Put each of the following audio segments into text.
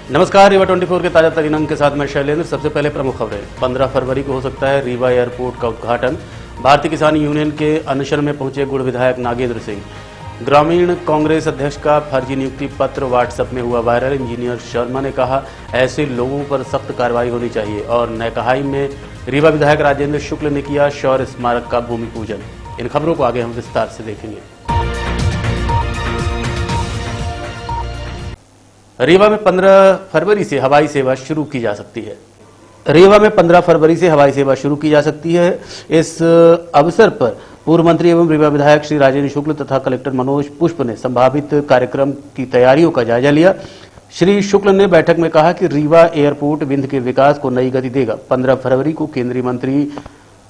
नमस्कार, रीवा 24 के ताजा तरीन अंक के साथ मैं शैलेंद्र। सबसे पहले प्रमुख खबरें। 15 फरवरी को हो सकता है रीवा एयरपोर्ट का उद्घाटन। भारतीय किसान यूनियन के अनशन में पहुंचे गुड़ विधायक नागेंद्र सिंह। ग्रामीण कांग्रेस अध्यक्ष का फर्जी नियुक्ति पत्र व्हाट्सएप में हुआ वायरल। इंजीनियर शर्मा ने कहा ऐसे लोगों पर सख्त कार्रवाई होनी चाहिए। और नैकहाई में रीवा विधायक राजेंद्र शुक्ल ने किया शौर्य स्मारक का भूमि पूजन। इन खबरों को आगे हम विस्तार से देखेंगे। रीवा में 15 फरवरी से हवाई सेवा शुरू की जा सकती है। रीवा में 15 फरवरी से हवाई सेवा शुरू की जा सकती है। इस अवसर पर पूर्व मंत्री एवं रीवा विधायक श्री राजेंद्र शुक्ल तथा कलेक्टर मनोज पुष्प ने संभावित कार्यक्रम की तैयारियों का जायजा लिया। श्री शुक्ल ने बैठक में कहा कि रीवा एयरपोर्ट विंध्य के विकास को नई गति देगा। 15 फरवरी को केंद्रीय मंत्री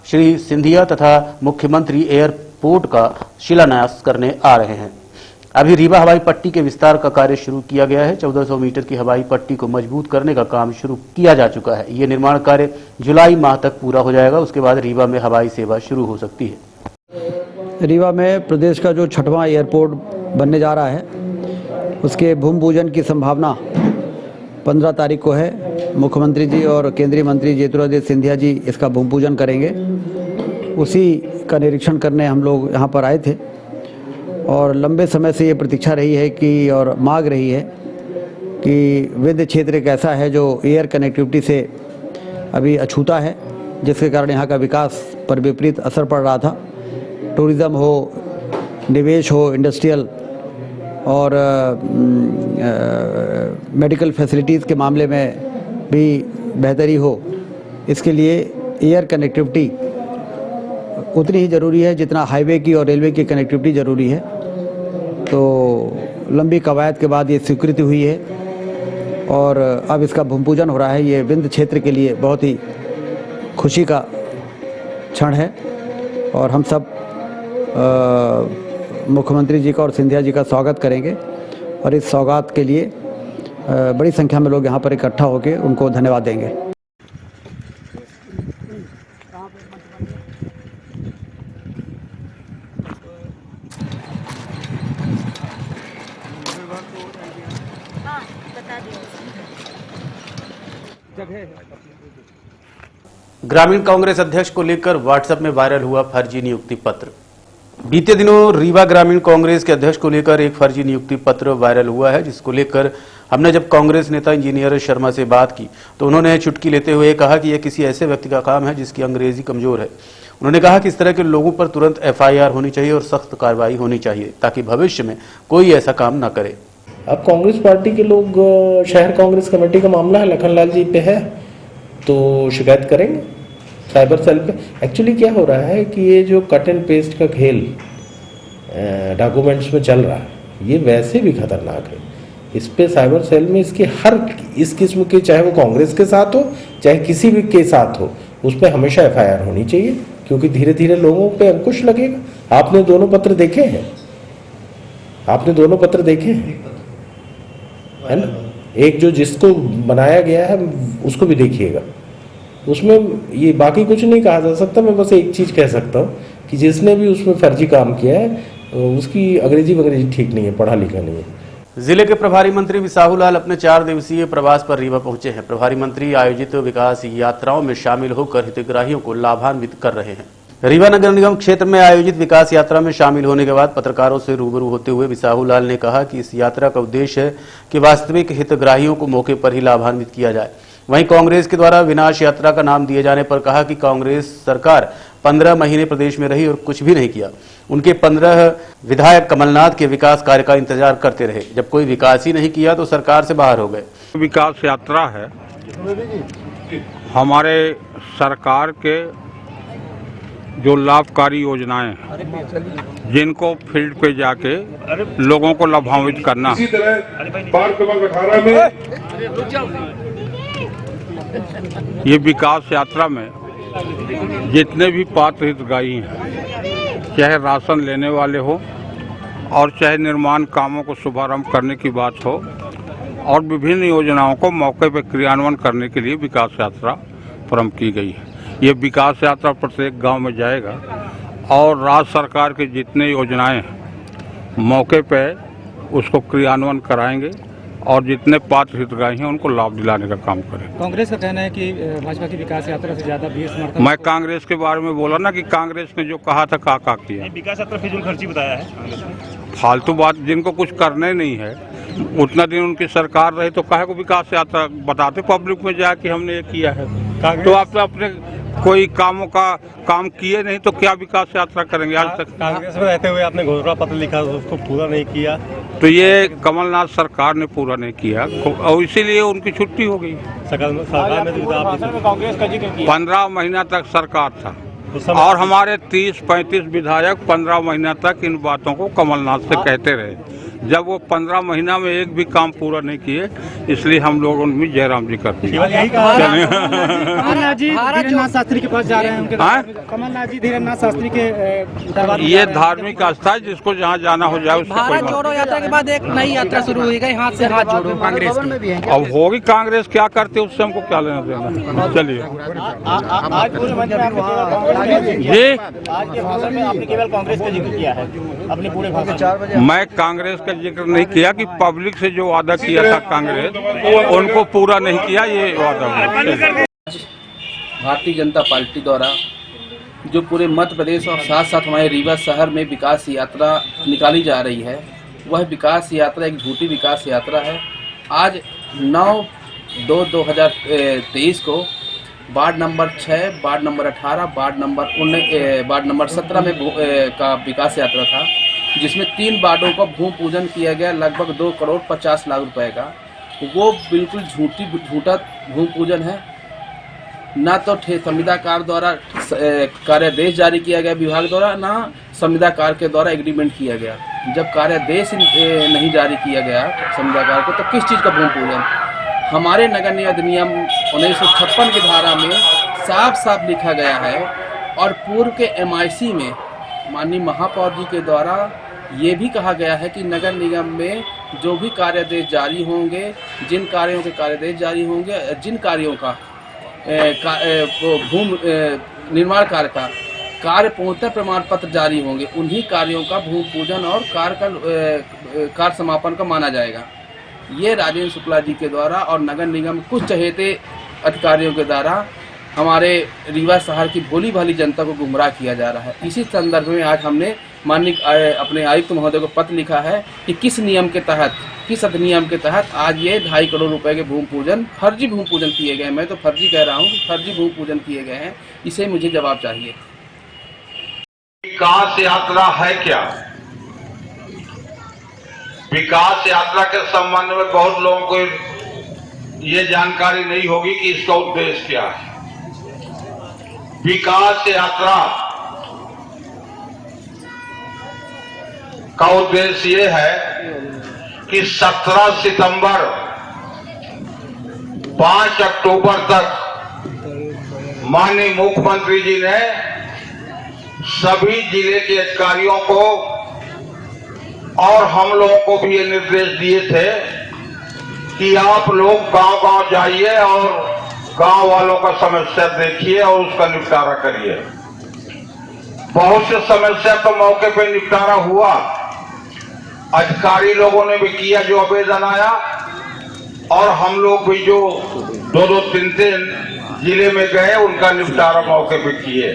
श्री सिंधिया तथा मुख्यमंत्री एयरपोर्ट का शिलान्यास करने आ रहे हैं। अभी रीवा हवाई पट्टी के विस्तार का कार्य शुरू किया गया है। 1400 मीटर की हवाई पट्टी को मजबूत करने का काम शुरू किया जा चुका है। ये निर्माण कार्य जुलाई माह तक पूरा हो जाएगा। उसके बाद रीवा में हवाई सेवा शुरू हो सकती है। रीवा में प्रदेश का जो 6वां एयरपोर्ट बनने जा रहा है, उसके भूमि पूजन की संभावना 15 तारीख को है। मुख्यमंत्री जी और केंद्रीय मंत्री ज्योतिरादित्य सिंधिया जी इसका भूमि पूजन करेंगे। उसी का निरीक्षण करने हम लोग यहाँ पर आए थे और लंबे समय से ये प्रतीक्षा रही है कि और मांग रही है कि विंध्य क्षेत्र एक ऐसा है जो एयर कनेक्टिविटी से अभी अछूता है, जिसके कारण यहाँ का विकास पर विपरीत असर पड़ रहा था। टूरिज़्म हो, निवेश हो, इंडस्ट्रियल और मेडिकल फैसिलिटीज़ के मामले में भी बेहतरी हो, इसके लिए एयर कनेक्टिविटी उतनी ही ज़रूरी है जितना हाईवे की और रेलवे की कनेक्टिविटी ज़रूरी है। तो लंबी कवायद के बाद ये स्वीकृति हुई है और अब इसका भूमि पूजन हो रहा है। ये विंध्य क्षेत्र के लिए बहुत ही खुशी का क्षण है और हम सब मुख्यमंत्री जी का और सिंधिया जी का स्वागत करेंगे और इस सौगात के लिए बड़ी संख्या में लोग यहाँ पर इकट्ठा होकर उनको धन्यवाद देंगे। ग्रामीण कांग्रेस अध्यक्ष को लेकर व्हाट्सएप में वायरल हुआ फर्जी नियुक्ति पत्र। बीते दिनों रीवा ग्रामीण कांग्रेस के अध्यक्ष को लेकर एक फर्जी नियुक्ति पत्र वायरल हुआ है, जिसको लेकर हमने जब कांग्रेस नेता इंजीनियर शर्मा से बात की तो उन्होंने चुटकी लेते हुए कहा कि यह किसी ऐसे व्यक्ति का काम है जिसकी अंग्रेजी कमजोर है। उन्होंने कहा कि इस तरह के लोगों पर तुरंत FIR होनी चाहिए और सख्त कार्रवाई होनी चाहिए ताकि भविष्य में कोई ऐसा काम न करे। अब कांग्रेस पार्टी के लोग, शहर कांग्रेस कमेटी का मामला है, लखनलाल जी पे है तो शिकायत करेंगे साइबर सेल पे। एक्चुअली क्या हो रहा है कि ये जो कट एंड पेस्ट का खेल डॉक्यूमेंट्स में चल रहा है, ये वैसे भी खतरनाक है। इस पे साइबर सेल में इसके हर इस किस्म के, चाहे वो कांग्रेस के साथ हो चाहे किसी भी के साथ हो, उस पर हमेशा FIR होनी चाहिए, क्योंकि धीरे धीरे लोगों पे अंकुश लगेगा। आपने दोनों पत्र देखे हैं, है ना? एक जो जिसको बनाया गया है उसको भी देखिएगा। उसमें ये बाकी कुछ नहीं कहा जा सकता। मैं बस एक चीज़ कह सकता हूँ कि जिसने भी उसमें फर्जी काम किया है उसकी अंग्रेजी ठीक नहीं है, पढ़ा लिखा नहीं है। जिले के प्रभारी मंत्री विसाहू लाल अपने 4 दिवसीय प्रवास पर रीवा पहुंचे हैं। प्रभारी मंत्री आयोजित विकास यात्राओं में शामिल होकर हितग्राहियों को लाभान्वित कर रहे हैं। रीवा नगर निगम क्षेत्र में आयोजित विकास यात्रा में शामिल होने के बाद पत्रकारों से रूबरू होते हुए विसाहू लाल ने कहा कि इस यात्रा का उद्देश्य है कि वास्तविक हितग्राहियों को मौके पर ही लाभान्वित किया जाए। वहीं कांग्रेस के द्वारा विनाश यात्रा का नाम दिए जाने पर कहा कि कांग्रेस सरकार 15 महीने प्रदेश में रही और कुछ भी नहीं किया। उनके 15 विधायक कमलनाथ के विकास कार्य का इंतजार करते रहे, जब कोई विकास ही नहीं किया तो सरकार से बाहर हो गए। विकास यात्रा है हमारे सरकार के जो लाभकारी योजनाएं हैं, जिनको फील्ड पे जाके लोगों को लाभान्वित करना। इसी तरह पार्क क्रमांक 18 में ये विकास यात्रा में जितने भी पात्र हितग्राही हैं, चाहे राशन लेने वाले हो और चाहे निर्माण कामों को शुभारंभ करने की बात हो और विभिन्न योजनाओं को मौके पर क्रियान्वयन करने के लिए विकास यात्रा प्रारंभ की गई है। ये विकास यात्रा प्रत्येक गांव में जाएगा और राज्य सरकार के जितने योजनाएं हैं मौके पे उसको क्रियान्वयन कराएंगे और जितने पात्र हितग्राही हैं उनको लाभ दिलाने का काम करें। कांग्रेस का कहना है कि भाजपा की विकास यात्रा से ज्यादा भी समर्थन। मैं कांग्रेस के बारे में बोला ना कि कांग्रेस ने जो कहा था का किया। विकास यात्रा फिजूल खर्ची बताया है। फालतू बात, जिनको कुछ करने नहीं है उतना दिन उनकी सरकार रहे तो काहे को विकास यात्रा बताते पब्लिक में जाए कि हमने ये किया है। तो आप तो अपने कोई कामों का काम किए नहीं तो क्या विकास यात्रा करेंगे। आज तक कांग्रेस में रहते हुए आपने घोषणा पत्र लिखा, उसको पूरा नहीं किया। तो ये कमलनाथ सरकार ने पूरा नहीं किया और इसीलिए उनकी छुट्टी हो गई। सरकार में कांग्रेस का जिक्र किया। 15 महीना तक सरकार था और हमारे 30-35 विधायक 15 महीना तक इन बातों को कमलनाथ से कहते रहे। जब वो 15 महीना में एक भी काम पूरा नहीं किए, इसलिए हम लोग उनमें जयराम जी करते हैं। कमलनाथ जी धीरेन्द्रनाथ शास्त्री के पास जा रहे हैं उनके। कमलनाथ जी धीरेन्द्रनाथ शास्त्री के दरबार। ये धार्मिक आस्था है, जिसको जहाँ जाना हो जाए। भारत जोड़ो यात्रा के बाद एक नई यात्रा शुरू हुई गई, हाथ से हाथ जोड़ो कांग्रेस की। अब होगी कांग्रेस, क्या करते उससे हमको क्या लेना देना। चलिए जी, आपने केवल कांग्रेस का जिक्र किया है अपने पूरे भाषण। मैं कांग्रेस का जिक्र नहीं किया कि पब्लिक से जो वादा किया था कांग्रेस उनको पूरा नहीं किया, ये वादा हुआ। भारतीय जनता पार्टी द्वारा जो पूरे मध्य प्रदेश और साथ साथ हमारे रीवा शहर में विकास यात्रा निकाली जा रही है, वह विकास यात्रा एक झूठी विकास यात्रा है। आज 9/2/2023 को ward number 6, ward number 18, ward number 17 में का विकास यात्रा था, जिसमें 3 वार्डों का भूमि पूजन किया गया लगभग 2,50,00,000 रुपए का। वो बिल्कुल झूठा भूमि पूजन है। ना तो संविदाकार द्वारा कार्यादेश जारी किया गया विभाग द्वारा, ना संविदाकार के द्वारा एग्रीमेंट किया गया। जब कार्यादेश नहीं जारी किया गया संविदाकार को, तो किस चीज़ का भूमि पूजन। हमारे नगर निगम अधिनियम 1956 की धारा में साफ साफ लिखा गया है और पूर्व के MIC में माननीय महापौर जी के द्वारा ये भी कहा गया है कि नगर निगम में जो भी कार्यादेश जारी होंगे, जिन कार्यों के कार्यादेश जारी होंगे, जिन कार्यों का भूमि निर्माण कार्य का कार्य पूर्णता प्रमाण पत्र जारी होंगे, उन्हीं कार्यों का भूमि पूजन और कार्य समापन का माना जाएगा। ये राजेंद्र शुक्ला जी के द्वारा और नगर निगम कुछ चहेते अधिकारियों के द्वारा हमारे रीवा शहर की भोली भाली जनता को गुमराह किया जा रहा है। इसी संदर्भ में आज हमने माननीय अपने आयुक्त महोदय को पत्र लिखा है कि किस नियम के तहत, किस अधिनियम के तहत आज ये 2.5 करोड़ रुपए के भूमि पूजन, फर्जी भूमि पूजन किए गए। मैं तो फर्जी कह रहा हूँ कि फर्जी भूमि पूजन किए गए हैं। इसे मुझे जवाब चाहिए। विकास यात्रा है क्या? विकास यात्रा के संबंध में बहुत लोगों को ये जानकारी नहीं होगी कि इसका उद्देश्य क्या है। विकास यात्रा का उद्देश्य ये है कि 17 सितंबर 5 अक्टूबर तक माननीय मुख्यमंत्री जी ने सभी जिले के अधिकारियों को और हम लोगों को भी ये निर्देश दिए थे कि आप लोग गांव-गांव जाइए और गांव वालों का समस्या देखिए और उसका निपटारा करिए। बहुत से समस्या तो मौके पे निपटारा हुआ, अधिकारी लोगों ने भी किया जो आवेदन आया, और हम लोग भी जो 2-3 जिले में गए उनका निपटारा मौके पे किए।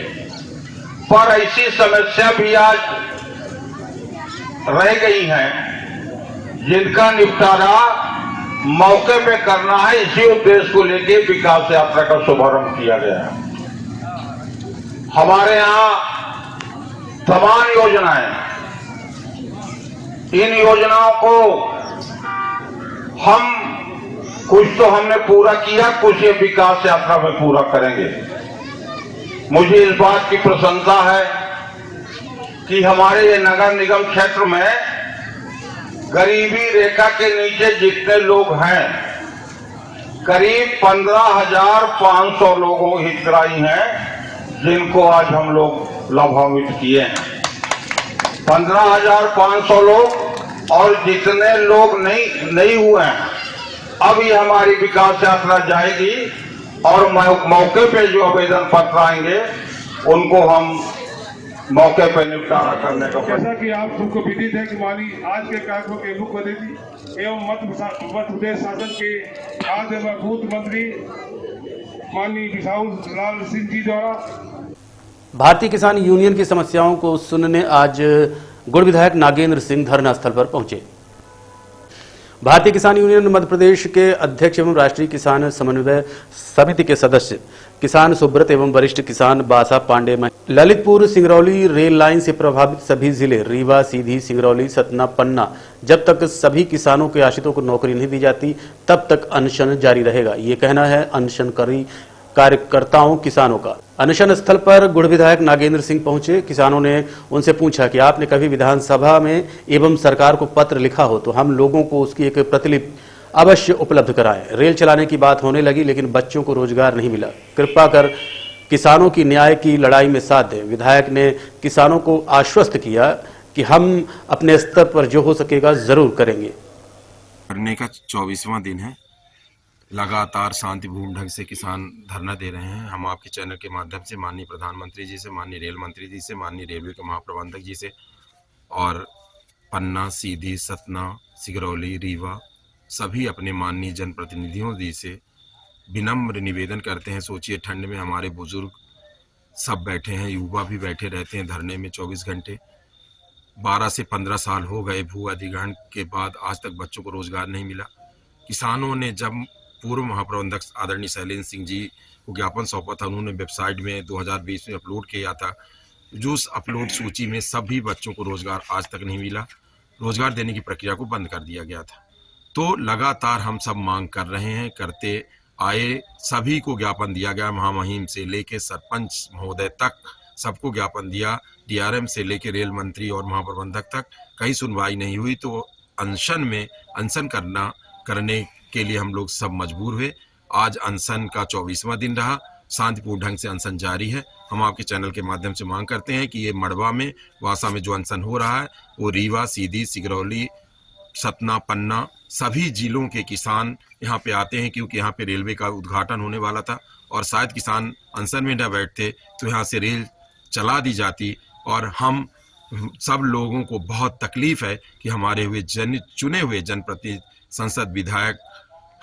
पर ऐसी समस्या भी आज रह गई हैं जिनका निपटारा मौके पे करना है। इसी उद्देश्य को लेके विकास यात्रा का शुभारंभ किया गया है। हमारे यहाँ तमाम योजनाएं, इन योजनाओं को हम कुछ तो हमने पूरा किया, कुछ ये विकास यात्रा में पूरा करेंगे। मुझे इस बात की प्रसन्नता है कि हमारे ये नगर निगम क्षेत्र में गरीबी रेखा के नीचे जितने लोग हैं, करीब 15,500 लोगों हितग्राही हैं जिनको आज हम लोग लाभान्वित किए हैं। 15,500 लोग, और जितने लोग नहीं हुए हैं, अब ये हमारी विकास यात्रा जाएगी और मौके पे जो आवेदन पत्र आएंगे उनको हम मौके पर निपटारा करने का प्रयास। जैसा कि आप सबको विदित है कि माननीय आज के कार्यक्रम के मुख्य अतिथि एवं मध्य प्रदेश शासन के आज भूत मंत्री माननीय बिसाहू लाल सिंह जी द्वारा भारतीय किसान यूनियन की समस्याओं को सुनने आज गुड़ विधायक नागेंद्र सिंह धरना स्थल पर पहुंचे। भारतीय किसान यूनियन मध्य प्रदेश के अध्यक्ष एवं राष्ट्रीय किसान समन्वय समिति के सदस्य किसान सुब्रत एवं वरिष्ठ किसान बासा पांडे ललितपुर सिंगरौली रेल लाइन से प्रभावित सभी जिले रीवा, सीधी, सिंगरौली, सतना, पन्ना जब तक सभी किसानों के आश्रितों को नौकरी नहीं दी जाती तब तक अनशन जारी रहेगा। ये कहना है अनशनकारी कार्यकर्ताओं किसानों का। अनशन स्थल पर गुड़ विधायक नागेंद्र सिंह पहुंचे। किसानों ने उनसे पूछा कि आपने कभी विधानसभा में एवं सरकार को पत्र लिखा हो तो हम लोगों को उसकी एक प्रतिलिपि अवश्य उपलब्ध कराएं। रेल चलाने की बात होने लगी लेकिन बच्चों को रोजगार नहीं मिला। कृपा कर किसानों की न्याय की लड़ाई में साथ दें। विधायक ने किसानों को आश्वस्त किया कि हम अपने स्तर पर जो हो सकेगा जरूर करेंगे। करने का 24वां दिन है। लगातार शांतिपूर्ण ढंग से किसान धरना दे रहे हैं। हम आपके चैनल के माध्यम से माननीय प्रधानमंत्री जी से, माननीय रेल मंत्री जी से, माननीय रेलवे के महाप्रबंधक जी से और पन्ना, सीधी, सतना, सिंगरौली, रीवा सभी अपने माननीय जनप्रतिनिधियों जी से विनम्र निवेदन करते हैं। सोचिए ठंड में हमारे बुजुर्ग सब बैठे हैं, युवा भी बैठे रहते हैं धरने में 24 घंटे। 12 से 15 साल हो गए भू अधिग्रहण के बाद आज तक बच्चों को रोजगार नहीं मिला। किसानों ने जब पूर्व महाप्रबंधक आदरणीय शैलेंद्र सिंह जी को ज्ञापन सौंपा था, उन्होंने वेबसाइट में 2020 में अपलोड किया था। जो उस अपलोड सूची में सभी बच्चों को रोजगार आज तक नहीं मिला। रोजगार देने की प्रक्रिया को बंद कर दिया गया था। तो लगातार हम सब मांग कर रहे हैं, करते आए, सभी को ज्ञापन दिया गया। महामहिम से लेके सरपंच महोदय तक सबको ज्ञापन दिया, डीआरएम से लेके रेल मंत्री और महाप्रबंधक तक, कहीं सुनवाई नहीं हुई। तो अनशन करने के लिए हम लोग सब मजबूर हुए। आज अनशन का 24वां दिन रहा। शांतिपूर्ण ढंग से अनशन जारी है। हम आपके चैनल के माध्यम से मांग करते हैं कि ये मड़वा में, वासा में जो अनशन हो रहा है वो रीवा, सीधी, सिंगरौली, सतना, पन्ना सभी जिलों के किसान यहाँ पे आते हैं, क्योंकि यहाँ पे रेलवे का उद्घाटन होने वाला था और शायद किसान अनशन में न बैठते तो यहाँ से रेल चला दी जाती। और हम सब लोगों को बहुत तकलीफ है कि हमारे हुए चुने हुए जनप्रतिनिधि, संसद विधायक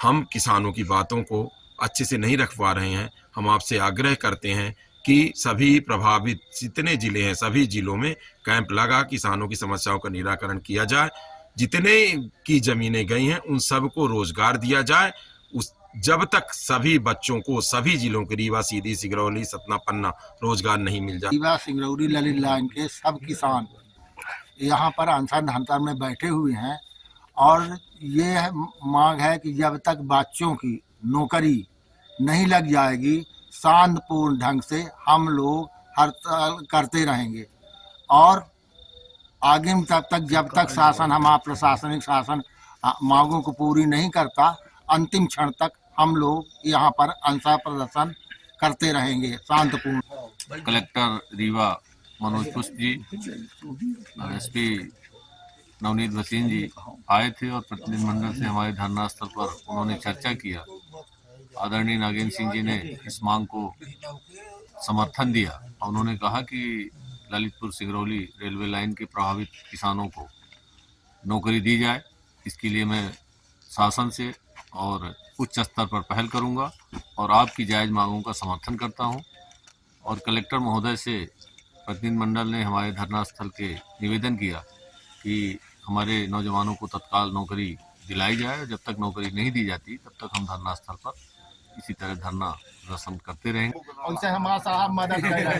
हम किसानों की बातों को अच्छे से नहीं रख पा रहे हैं। हम आपसे आग्रह करते हैं कि सभी प्रभावित जितने जिले हैं सभी जिलों में कैंप लगा किसानों की समस्याओं का निराकरण किया जाए। जितने की जमीनें गई हैं उन सबको रोजगार दिया जाए। जब तक सभी बच्चों को सभी जिलों के रीवा, सीधी, सिंगरौली, सतना, पन्ना रोजगार नहीं मिल जाए। रीवा, सिंगरौली, ललित लाइन के सब किसान यहाँ पर अनशन में बैठे हुए हैं और ये मांग है कि जब तक बच्चों की नौकरी नहीं लग जाएगी शांतिपूर्ण ढंग से हम लोग हड़ताल करते रहेंगे और आगे तक जब तक शासन हमारा प्रशासनिक शासन मांगों को पूरी नहीं करता अंतिम क्षण तक हम लोग यहाँ पर अनशन प्रदर्शन करते रहेंगे शांतिपूर्ण। कलेक्टर रीवा मनोज पुष्प जी, एसपी नवनीत भसीन जी आए थे और प्रतिनिधिमंडल से हमारे धरना स्थल पर उन्होंने चर्चा किया। आदरणीय नागेंद्र सिंह जी ने इस मांग को समर्थन दिया और उन्होंने कहा कि ललितपुर सिंगरौली रेलवे लाइन के प्रभावित किसानों को नौकरी दी जाए। इसके लिए मैं शासन से और उच्च स्तर पर पहल करूंगा और आपकी जायज़ मांगों का समर्थन करता हूं। और कलेक्टर महोदय से प्रतिनिधिमंडल ने हमारे धरना स्थल के निवेदन किया कि हमारे नौजवानों को तत्काल नौकरी दिलाई जाए। जब तक नौकरी नहीं दी जाती तब तक हम धरना स्थल पर इसी तरह धरना प्रदर्शन करते रहेंगे। उनसे हमारा साहब मदद कर रहे हैं।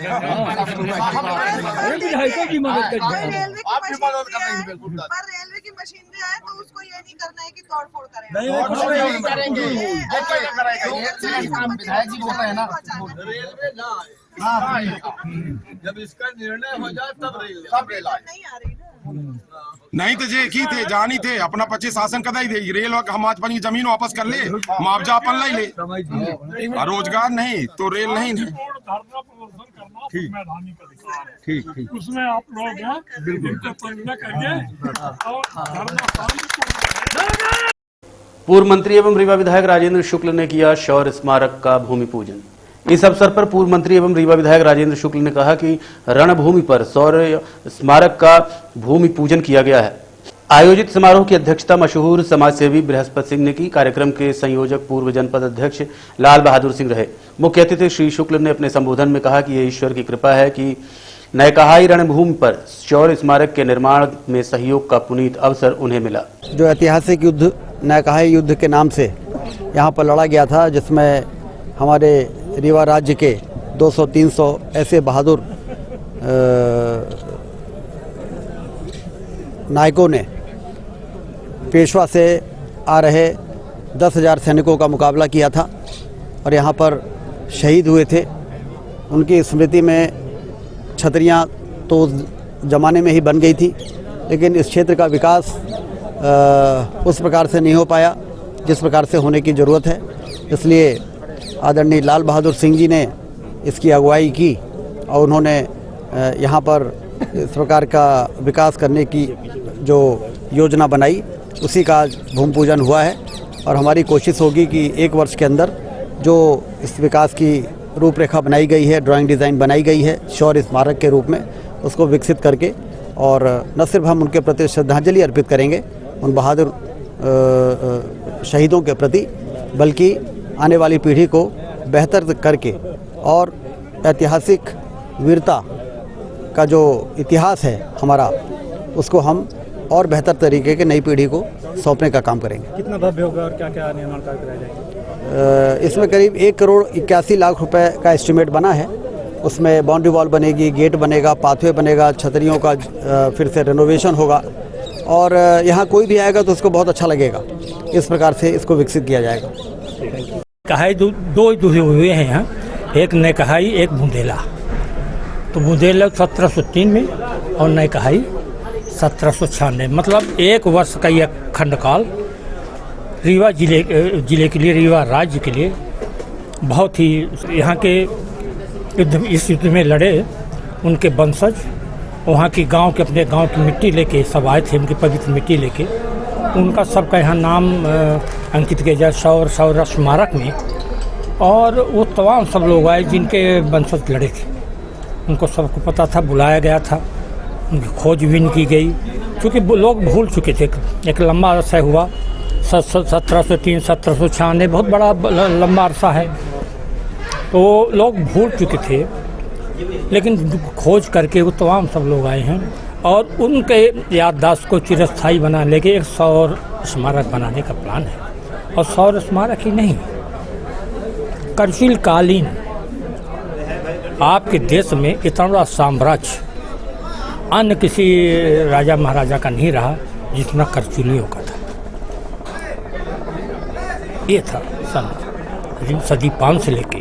पर रेलवे की मशीनरी आए तो उसको ये नहीं करना है कि तोड़ फोड़ करेंगे। विधायक जी बोल रहे हैं ना, जब इसका निर्णय हो जाए तब रेल नहीं आ रही ना। नहीं तो जे की थे जानी थे अपना 25 शासन कदा ही दे रेल हम अपन की जमीन वापस कर ले, मुआवजा अपन ले रोजगार नहीं तो रेल नहीं। ठीक उसमें आप लोग हैं बिल्कुल करिए। पूर्व मंत्री एवं रीवा विधायक राजेंद्र शुक्ल ने किया शौर्य स्मारक का भूमि पूजन। इस अवसर पर पूर्व मंत्री एवं रीवा विधायक राजेंद्र शुक्ल ने कहा कि रणभूमि पर शौर्य स्मारक का भूमि पूजन किया गया है। आयोजित समारोह की अध्यक्षता मशहूर समाजसेवी बृहस्पति सिंह ने की। कार्यक्रम के संयोजक पूर्व जनपद अध्यक्ष लाल बहादुर सिंह रहे। मुख्य अतिथि श्री शुक्ल ने अपने संबोधन में कहा कि यह ईश्वर की कृपा है कि नयकहाई रणभूमि पर शौर्य स्मारक के निर्माण में सहयोग का पुनीत अवसर उन्हें मिला। जो ऐतिहासिक युद्ध नयकहाई युद्ध के नाम से यहाँ पर लड़ा गया था, जिसमें हमारे रीवा राज्य के 200-300 ऐसे बहादुर नायकों ने पेशवा से आ रहे 10,000 सैनिकों का मुकाबला किया था और यहाँ पर शहीद हुए थे। उनकी स्मृति में छतरियाँ तो उस ज़माने में ही बन गई थी, लेकिन इस क्षेत्र का विकास उस प्रकार से नहीं हो पाया जिस प्रकार से होने की ज़रूरत है। इसलिए आदरणीय लाल बहादुर सिंह जी ने इसकी अगुवाई की और उन्होंने यहाँ पर इस प्रकार का विकास करने की जो योजना बनाई, उसी का आज भूमि पूजन हुआ है। और हमारी कोशिश होगी कि 1 वर्ष के अंदर जो इस विकास की रूपरेखा बनाई गई है, ड्राइंग डिज़ाइन बनाई गई है शौर्य स्मारक के रूप में, उसको विकसित करके और न सिर्फ हम उनके प्रति श्रद्धांजलि अर्पित करेंगे उन बहादुर शहीदों के प्रति, बल्कि आने वाली पीढ़ी को बेहतर करके और ऐतिहासिक वीरता का जो इतिहास है हमारा, उसको हम और बेहतर तरीके के नई पीढ़ी को सौंपने का काम करेंगे। कितना भव्य होगा और क्या क्या निर्माण कार्य कराए जाएंगे? इसमें करीब 1,81,00,000 रुपए का एस्टिमेट बना है। उसमें बाउंड्री वॉल बनेगी, गेट बनेगा, पाथवे बनेगा, छतरियों का फिर से रेनोवेशन होगा और यहाँ कोई भी आएगा तो उसको बहुत अच्छा लगेगा। इस प्रकार से इसको विकसित किया जाएगा। कहाई दो हुए हैं यहाँ, एक नयकहाई एक बुंदेला। तो बुंदेला 1703 में और नयकहाई 1796, मतलब 1 वर्ष का यह खंडकाल रीवा जिले के लिए, रीवा राज्य के लिए बहुत ही, यहाँ के इस युद्ध में लड़े उनके वंशज वहाँ की गांव के, अपने गांव की मिट्टी लेके सब आए थे, उनकी पवित्र मिट्टी लेके। उनका सबका यहाँ नाम अंकित किया जाए शौर्य स्मारक में। और वो तमाम सब लोग आए जिनके वंशज लड़े थे, उनको सबको पता था, बुलाया गया था, उनकी खोजबीन की गई, क्योंकि लोग भूल चुके थे। एक लंबा अरसा हुआ, 1703, 1796, बहुत बड़ा लंबा अरसा है, तो लोग भूल चुके थे। लेकिन खोज करके वो तमाम सब लोग आए हैं और उनके याददाश्त को चिरस्थायी बना लेके एक शौर्य स्मारक बनाने का प्लान है। और शौर्य स्मारक ही नहीं, करगिल कालीन आपके देश में इतना बड़ा साम्राज्य अन्य किसी राजा महाराजा का नहीं रहा जितना करगिलियों का था। ये था सदी 5 से लेके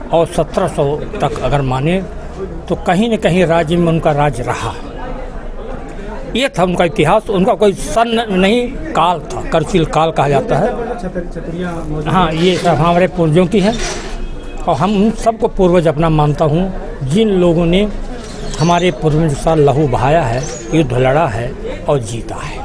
और 1700 तक अगर माने तो कहीं न कहीं राज्य में उनका राज रहा। ये था उनका इतिहास, उनका कोई सन नहीं, काल था, करगिल काल कहा जाता है। हाँ, ये सब हमारे पूर्वजों की है और हम उन सबको पूर्वज अपना मानता हूँ, जिन लोगों ने हमारे पूर्वज के साथ लहू बहाया है, युद्ध लड़ा है और जीता है।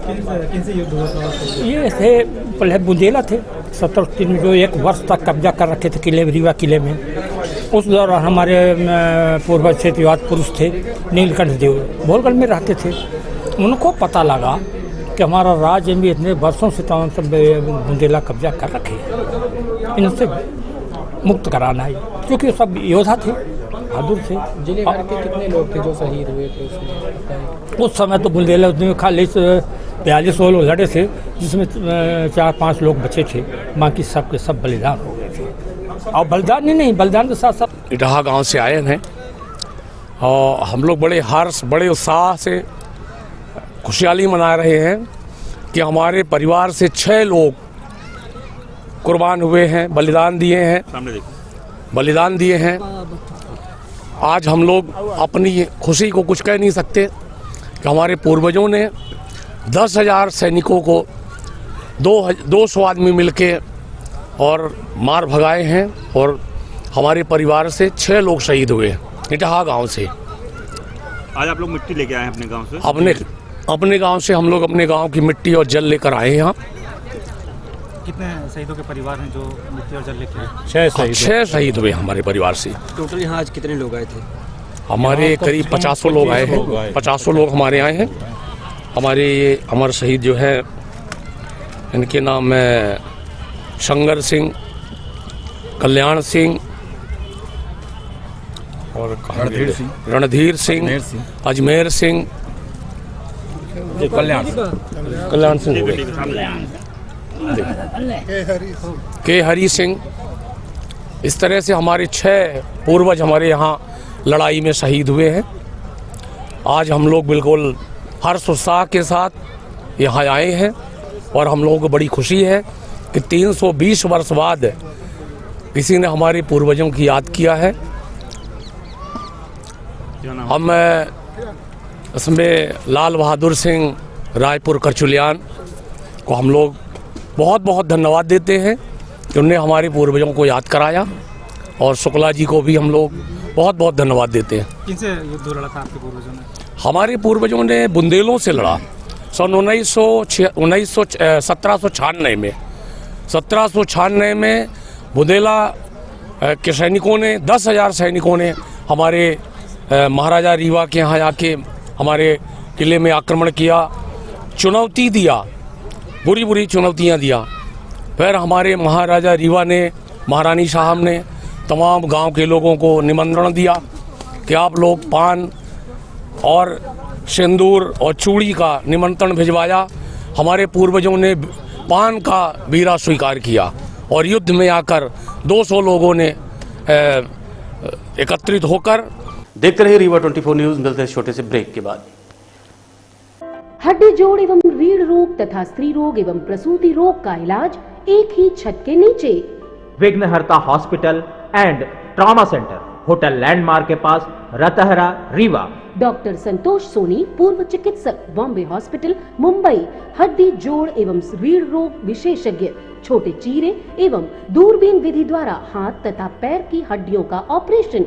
किनसे युद्ध हुआ था? ये थे पहले बुंदेला थे 1703 में, जो 1 वर्ष तक कब्जा कर रखे थे किले, रीवा किले में। उस दौरान हमारे पूर्वज क्षेत्रीय पुरुष थे, नीलकंठ देव भोलगढ़ में रहते थे। उनको पता लगा कि हमारा राज्य में इतने वर्षों से तमाम सब बुंदेला कब्जा कर रखे, इनसे मुक्त कराना है, क्योंकि सब योद्धा थे, बहादुर थे। जिले भर के कितने लोग थे जो शहीद हुए थे उसमें? उस समय तो बुंदेला में खाली 42 लोग लड़े थे, जिसमें 4-5 लोग बचे थे, बाकी सब के सब बलिदान हो गए थे। और बलिदान ही नहीं, बलिदान के साथ साथ इटाहा गांव से आए हैं और हम लोग बड़े हर्ष, बड़े उत्साह से खुशहाली मना रहे हैं कि हमारे परिवार से 6 लोग कुर्बान हुए हैं, बलिदान दिए हैं। आज हम लोग अपनी खुशी को कुछ कह नहीं सकते कि हमारे पूर्वजों ने 10,000 सैनिकों को 200 आदमी मिलके और मार भगाए हैं और हमारे परिवार से 6 लोग शहीद हुए इटाहा गांव से। आज आप लोग मिट्टी लेके आए हैं अपने गांव से? अपने गांव से हम लोग अपने गांव की मिट्टी और जल लेकर आए हैं यहाँ कितने शहीदों के परिवार हैं जो मिट्टी और जल लेके आए? 6 शहीद हुए हमारे परिवार से। टोटल यहाँ आज कितने लोग आए थे? हमारे करीब 50 लोग आए हैं। 50 लोग हमारे आए हैं। हमारे ये अमर शहीद जो है, इनके नाम है शंकर सिंह, कल्याण सिंह और रणधीर सिंह, अजमेर सिंह, कल्याण सिंह, के हरी सिंह। इस तरह से हमारे 6 पूर्वज हमारे यहाँ लड़ाई में शहीद हुए हैं। आज हम लोग बिल्कुल हर्ष उत्साह के साथ यहाँ आए हैं और हम लोगों को बड़ी खुशी है कि 320 वर्ष बाद किसी ने हमारे पूर्वजों की याद किया है। हम इसमें लाल बहादुर सिंह रायपुर करचुलियान को हम लोग बहुत बहुत धन्यवाद देते हैं कि उन्होंने हमारे पूर्वजों को याद कराया, और शुक्ला जी को भी हम लोग बहुत बहुत धन्यवाद देते हैं। किनसे युद्ध लड़ा था आपके पूर्वजों ने? हमारे पूर्वजों ने बुंदेलों से लड़ा सन 1796 में। 1796 में बुंदेला के सैनिकों ने 10,000 सैनिकों ने हमारे महाराजा रीवा के यहाँ आके हमारे किले में आक्रमण किया, चुनौती दिया, बुरी बुरी चुनौतियाँ दिया। फिर हमारे महाराजा रीवा ने, महारानी साहब ने तमाम गांव के लोगों को निमंत्रण दिया कि आप लोग पान और सिंदूर और चूड़ी का निमंत्रण भिजवाया। हमारे पूर्वजों ने पान का बीरा स्वीकार किया और युद्ध में आकर 200 लोगों ने एकत्रित होकर। देखते रहिए रीवा 24 न्यूज। मिलते हैं छोटे से ब्रेक के बाद। हड्डी जोड़ एवं रीढ़ रोग तथा स्त्री रोग एवं प्रसूति रोग का इलाज एक ही छत के नीचे। विघ्नहर्ता hospital and trauma centre, hotel landmark के पास, रतहरा, रीवा। डॉक्टर संतोष सोनी, पूर्व चिकित्सक, बॉम्बे हॉस्पिटल, मुंबई। हड्डी जोड़ एवं रीढ़ रोग विशेषज्ञ, छोटे चीरे एवं दूरबीन विधि द्वारा हाथ तथा पैर की हड्डियों का ऑपरेशन।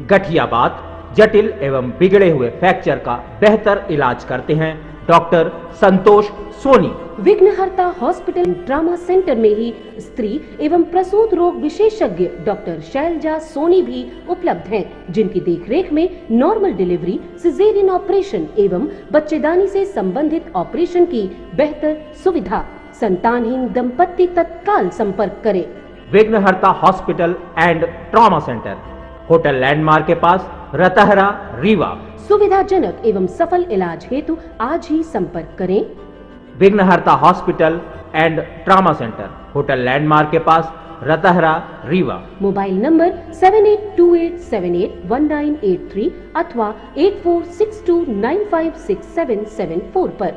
गठियाबात, जटिल एवं बिगड़े हुए फ्रैक्चर का बेहतर इलाज करते हैं डॉक्टर संतोष सोनी। विघ्नहर्ता हॉस्पिटल ट्रॉमा सेंटर में ही स्त्री एवं प्रसूत रोग विशेषज्ञ डॉक्टर शैलजा सोनी भी उपलब्ध हैं, जिनकी देखरेख में नॉर्मल डिलीवरी, सिजेरियन ऑपरेशन एवं बच्चेदानी से संबंधित ऑपरेशन की बेहतर सुविधा। संतानहीन दंपत्ति तत्काल संपर्क करें। विघ्नहर्ता hospital and trauma centre, hotel landmark के पास, रतहरा, रीवा। सुविधाजनक एवं सफल इलाज हेतु आज ही संपर्क करें। विघ्नहर्ता hospital and trauma centre, hotel landmark के पास, रतहरा, रीवा। मोबाइल नंबर 7828781983 अथवा 8462956774 पर।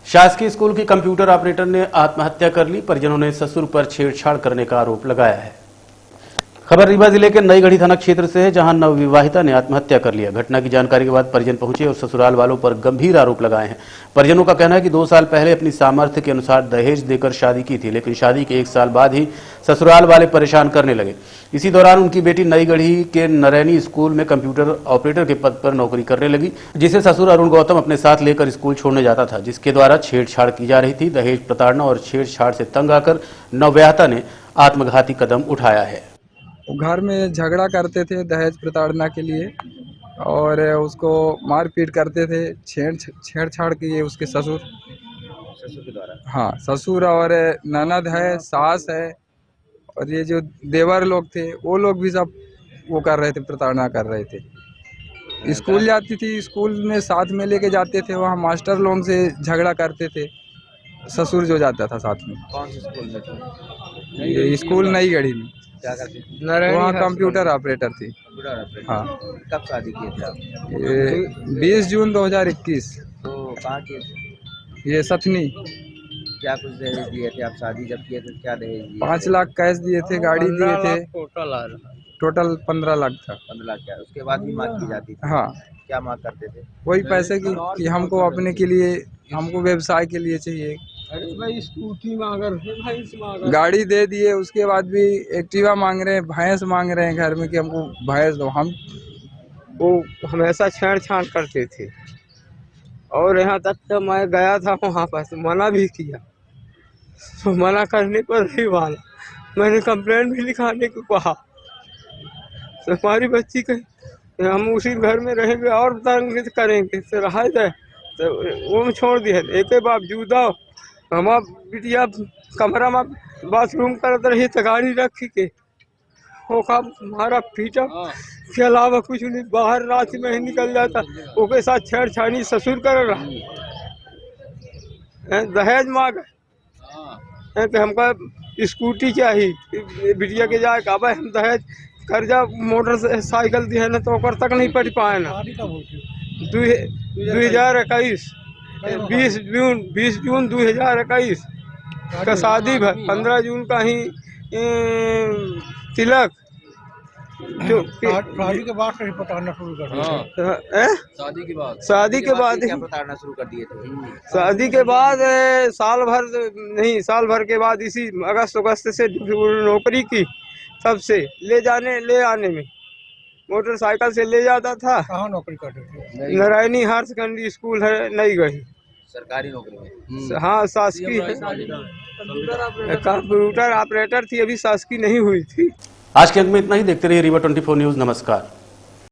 शासकीय स्कूल की कंप्यूटर ऑपरेटर ने आत्महत्या कर ली। परिजनों ने ससुर पर छेड़छाड़ करने का आरोप लगाया है। खबर रीवा जिले के नई गढ़ी थाना क्षेत्र से है, जहां नवविवाहिता ने आत्महत्या कर लिया। घटना की जानकारी के बाद परिजन पहुंचे और ससुराल वालों पर गंभीर आरोप लगाए हैं। परिजनों का कहना है कि 2 साल पहले अपनी सामर्थ्य के अनुसार दहेज देकर शादी की थी, लेकिन शादी के 1 साल बाद ही ससुराल वाले परेशान करने लगे। इसी दौरान उनकी बेटी नई गढ़ी के नरैनी स्कूल में कंप्यूटर ऑपरेटर के पद पर नौकरी करने लगी, जिसे ससुर अरुण गौतम अपने साथ लेकर स्कूल छोड़ने जाता था, जिसके द्वारा छेड़छाड़ की जा रही थी। दहेज प्रताड़ना और छेड़छाड़ से तंग आकर नवविवाहिता ने आत्मघाती कदम उठाया है। घर में झगड़ा करते थे दहेज प्रताड़ना के लिए और उसको मारपीट करते थे, छेड़छाड़ किए उसके ससुर के द्वारा। हाँ, ससुर और ननद है, सास है और ये जो देवर लोग थे वो लोग भी सब वो कर रहे थे, प्रताड़ना कर रहे थे। स्कूल जाती थी, स्कूल में साथ में लेके जाते थे, वहाँ मास्टर लोगों से झगड़ा करते थे। ससुर जो जाता था साथ में। कौन से स्कूल में थे? ये स्कूल नई गढ़ी में। क्या करती थी? वहाँ कंप्यूटर ऑपरेटर थी। हाँ। कब शादी किए थे आप? ये 20 जून 2021। तो कहाँ किए थे? ये सथनी। क्या कुछ दहेज दिए थे आप शादी जब किए थे? क्या दहेज दिए? 5 लाख कैश दिए थे, गाड़ी दिए थे। टोटल 15 लाख था। 15 लाख क्या? उसके बाद भी मांग की जाती थी? हाँ। क्या मांग करते थे? वही पैसे की कि हमको अपने के लिए, हमको व्यवसाय के लिए चाहिए। स्कूटी मांग रहे, गाड़ी दे दिए, उसके बाद भी एक्टिवा मांग रहे हैं, भैंस मांग रहे हैं घर में कि हमको भैंस दो। हम वो हमेशा छेड़छाड़ करते थे, और यहाँ तक तो मैं गया था वहाँ पर तो मना भी किया, तो मना करने पर नहीं माना। मैंने कंप्लेंट भी लिखाने को कहा, तो हमारी बच्ची कही हम उसी घर में रहेंगे और तंग करेंगे तो रहा जाए, तो वो में छोड़ दिया। एक बावजूद हमारा बिटिया कमरा में बाथरूम करत रही तो गाड़ी रख के वो का हमारा पीटा के अलावा कुछ नहीं। बाहर रात में ही निकल जाता, उसके साथ छेड़छाड़ी ससुर कर रहा है। दहेज मांग है कि हमको स्कूटी चाहिए बिटिया के जाए का भाई हम दहेज कर्जा मोटरसाइकिल दी है ना तो ओकर तक नहीं पढ़ पाए ना। 2021 20 जून 2021 का शादी भर 15 जून का ही तिलक जो शादी के बाद से पटाना शुरू कर दिया। शादी के बाद क्या बताना शुरू कर दिए थे? शादी के बाद साल भर के बाद इसी अगस्त से नौकरी की, तब से ले आने में मोटरसाइकिल से ले जाता था। कहाँ नौकरी करते थे? नारायणी हायर सेकेंडरी स्कूल है नई गई, सरकारी नौकरी में। हाँ शासकीय है, कंप्यूटर ऑपरेटर थी, अभी शासकीय नहीं हुई थी। आज के अंक में इतना ही। देखते रहिए रीवा 24 न्यूज। नमस्कार।